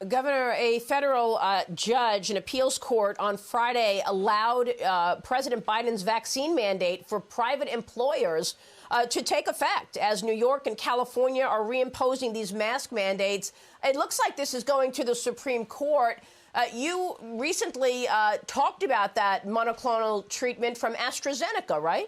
Governor, a federal judge, an appeals court on Friday allowed President Biden's vaccine mandate for private employers to take effect as New York and California are reimposing these mask mandates. It looks like this is going to the Supreme Court. You recently talked about that monoclonal treatment from AstraZeneca, right?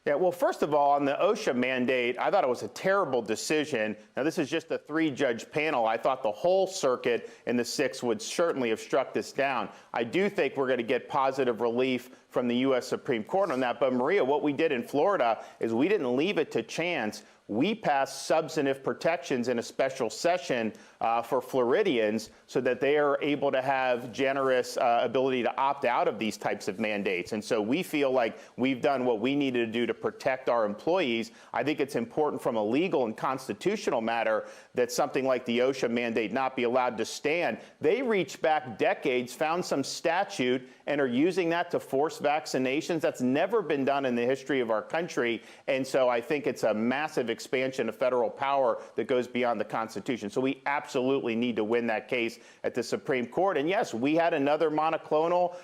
Yeah, well, first of all, on the OSHA mandate, I thought it was a terrible decision. Now, this is just a 3-judge panel. I thought the whole circuit in the 6 would certainly have struck this down. I do think we're going to get positive relief from the U.S. Supreme Court on that. But, Maria, what we did in Florida is we didn't leave it to chance. We passed substantive protections in a special session for Floridians so that they are able to have generous ability to opt out of these types of mandates. And so we feel like we've done what we needed to do to protect our employees. I think it's important from a legal and constitutional matter that something like the OSHA mandate not be allowed to stand. They reached back decades, found some statute, and are using that to force vaccinations. That's never been done in the history of our country. And so I think it's a massive expansion of federal power that goes beyond the Constitution. So we absolutely need to win that case at the Supreme Court. And yes, we had another monoclonal.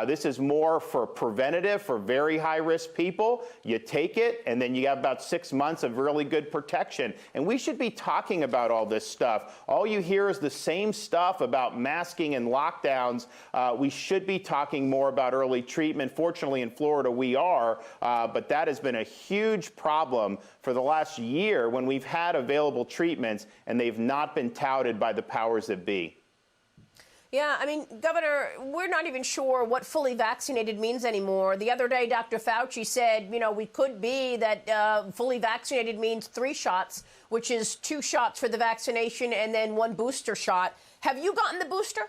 This is more for preventative for very high-risk people. You take it, and then you have about 6 months of really good protection. And we should be talking about all this stuff. All you hear is the same stuff about masking and lockdowns. We should be talking more about early treatment. Fortunately, in Florida, we are. But that has been a huge problem for the last year when we've had available treatments and they've not been touted by the powers that be. Yeah, I mean, Governor, we're not even sure what fully vaccinated means anymore. The other day, Dr. Fauci said, you know, we could be that fully vaccinated means 3 shots, which is 2 shots for the vaccination and then 1 booster shot. Have you gotten the booster?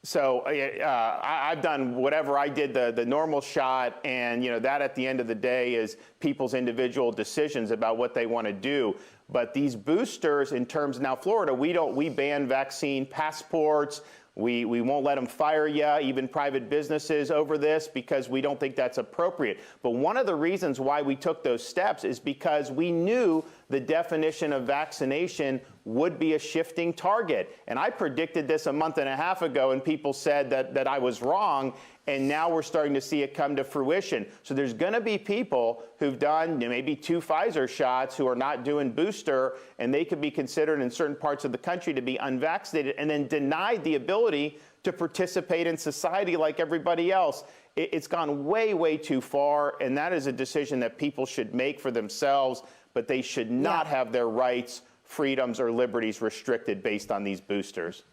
So I've done whatever I did, the normal shot, and you know that at the end of the day is people's individual decisions about what they want to do. But these boosters, in terms now, Florida, we ban vaccine passports. We won't let them fire you, even private businesses, over this because we don't think that's appropriate. But one of the reasons why we took those steps is because we knew the definition of vaccination would be a shifting target. And I predicted this a month and a half ago, and people said that I was wrong. And now we're starting to see it come to fruition. So there's going to be people who've done maybe 2 Pfizer shots who are not doing booster, and they could be considered in certain parts of the country to be unvaccinated and then denied the ability to participate in society like everybody else. It's gone way, way too far, and that is a decision that people should make for themselves, but they should not have their rights, freedoms, or liberties restricted based on these boosters.